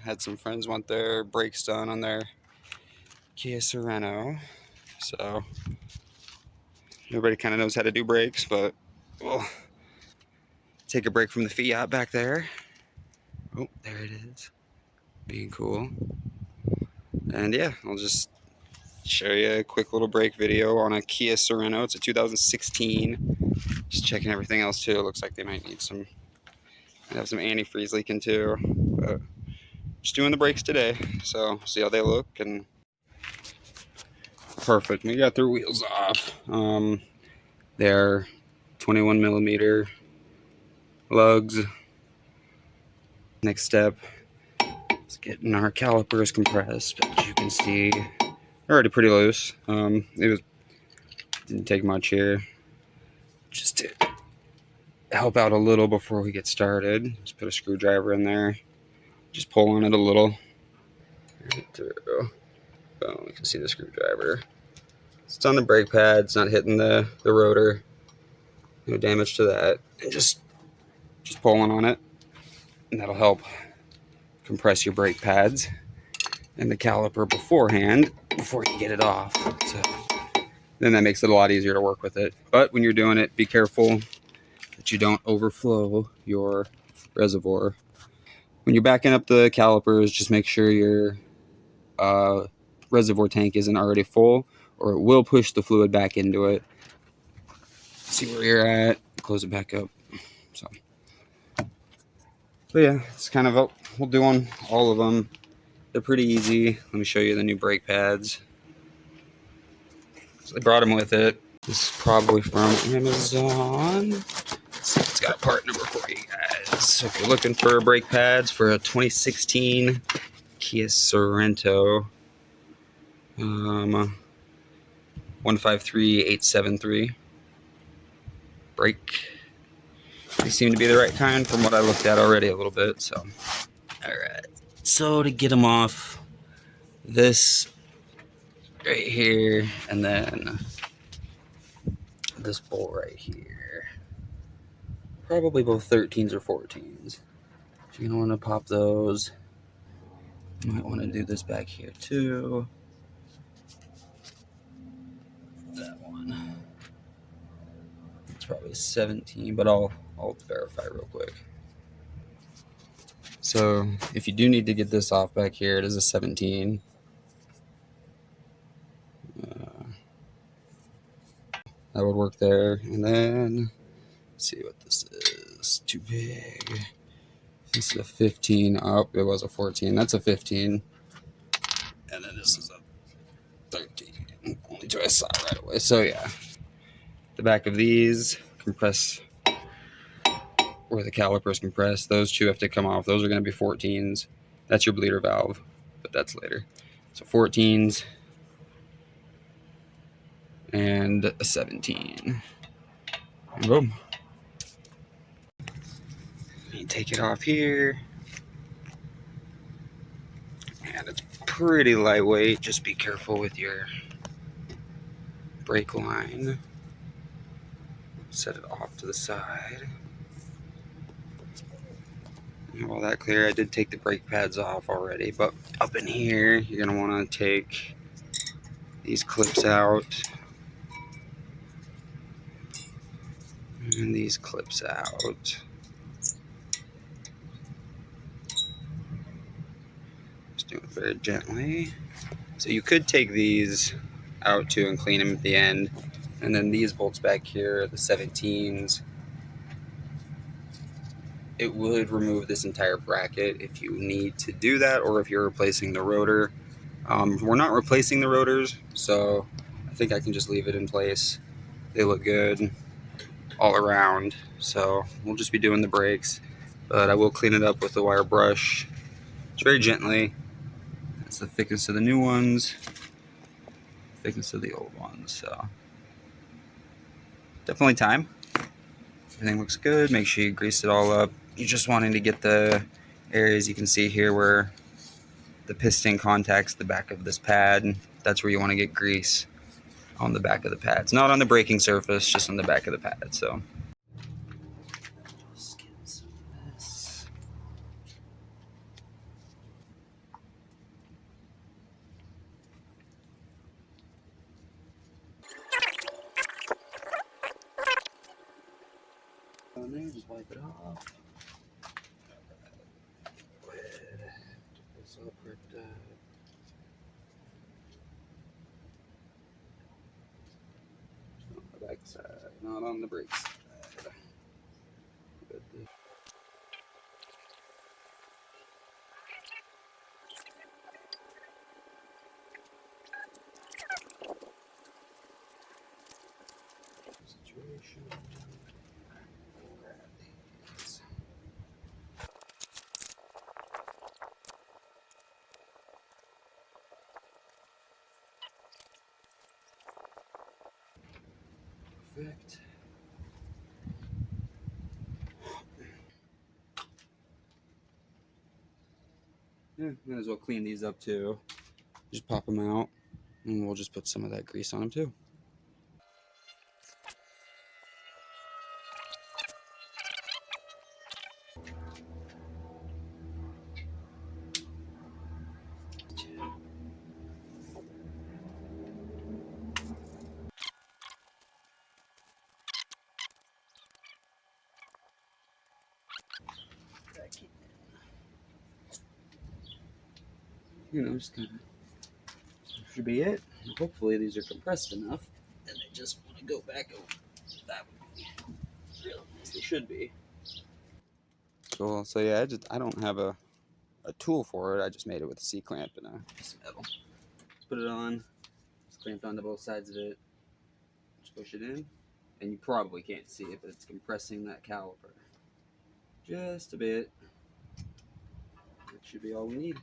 Had some friends want their brakes done on their Kia Sorento. So everybody kind of knows how to do brakes, but we'll take a break from the Fiat back there. Oh, there it is. Being cool. And yeah, I'll just show you a quick little brake video on a Kia Sorento. It's a 2016. Just checking everything else too. It looks like they might need some, might have some antifreeze leaking too. But just doing the brakes today, so see how they look. And perfect. We got their wheels off. They're 21 millimeter lugs. Next step is getting our calipers compressed. As you can see, they're already pretty loose. Didn't take much here, just to help out a little before we get started. Just put a screwdriver in there, just pull on it a little. Right through. Boom, you can see the screwdriver. It's on the brake pad, it's not hitting the rotor. No damage to that. And just pulling on it, and that'll help compress your brake pads and the caliper beforehand, before you get it off. So then that makes it a lot easier to work with it. But when you're doing it, be careful that you don't overflow your reservoir. When you're backing up the calipers, just make sure your reservoir tank isn't already full, or it will push the fluid back into it. See where you're at, close it back up. So yeah, it's kind of what we'll do on all of them. They're pretty easy. Let me show you the new brake pads. So I brought them with it. This is probably from Amazon. Let's see if it's got a part number for you guys. So if you're looking for brake pads for a 2016 Kia Sorento, 153873 brake. They seem to be the right kind from what I looked at already a little bit. So, all right. So to get them off, this right here, and then this bolt right here. Probably both 13s or 14s. So you're gonna want to pop those. You might want to do this back here too. That one. It's probably 17, but I'll verify real quick. So if you do need to get this off back here, it is a 17. That would work there. And then let's see what this is. Too big. This is a 15. Oh, it was a 14. That's a 15. And then this is a 13. Only two I saw right away. So yeah, the back of these compress where the calipers compress. Those two have to come off. Those are going to be 14s. That's your bleeder valve, but that's later. So 14s and a 17. And boom. You take it off here. And it's pretty lightweight. Just be careful with your brake line. Set it off to the side. And all that clear. I did take the brake pads off already, but up in here, you're gonna want to take these clips out. And these clips out. Just do it very gently. So you could take these out too and clean them at the end. And then these bolts back here, the 17s, it would remove this entire bracket if you need to do that, or if you're replacing the rotor. We're not replacing the rotors, so I think I can just leave it in place. They look good all around, so we'll just be doing the brakes, but I will clean it up with the wire brush. It's very gently. That's the thickness of the new ones, thickness of the old ones, so definitely time. Everything looks good. Make sure you grease it all up. You're just wanting to get the areas you can see here where the piston contacts the back of this pad. That's where you want to get grease, on the back of the pads, not on the braking surface, just on the back of the pad. So just get some of this. on there, just wipe it off. This up right there. On the back side, not on the brake side. Situation. Grab these. Perfect. Yeah, might as well clean these up too. Just pop them out, and we'll just put some of that grease on them too. You know, just kind of should be it. Hopefully these are compressed enough, and they just want to go back over. That would be real nice. They should be. Cool. So yeah, I don't have a tool for it. I just made it with a C-clamp and a piece of metal. Just put it on. It's clamped onto both sides of it. Just push it in, and you probably can't see it, but it's compressing that caliper just a bit. That should be all we need.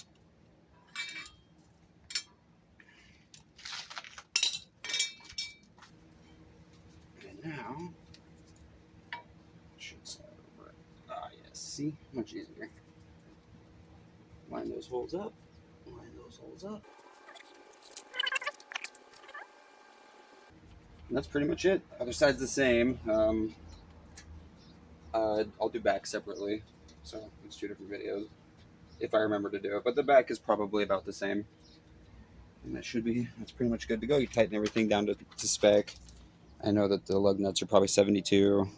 And now, should slide over it. Ah, yes. See, much easier. Line those holes up. Line those holes up. And that's pretty much it. Other side's the same. I'll do back separately, so it's 2 different videos if I remember to do it. But the back is probably about the same, and that's pretty much good to go. You tighten everything down to spec. I know that the lug nuts are probably 72,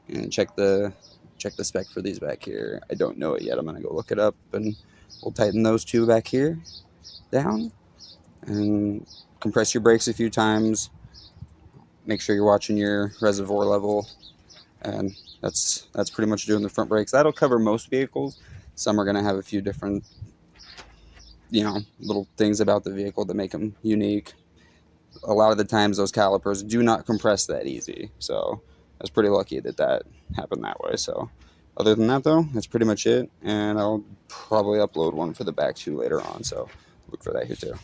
and check the spec for these back here. I don't know it yet. I'm gonna go look it up, and we'll tighten those 2 back here down, and compress your brakes a few times. Make sure you're watching your reservoir level, and that's pretty much doing the front brakes. That'll cover most vehicles. Some are going to have a few different, little things about the vehicle that make them unique. A lot of the times those calipers do not compress that easy, so I was pretty lucky that happened that way. So other than that, though, that's pretty much it, and I'll probably upload one for the back too later on, so look for that here too.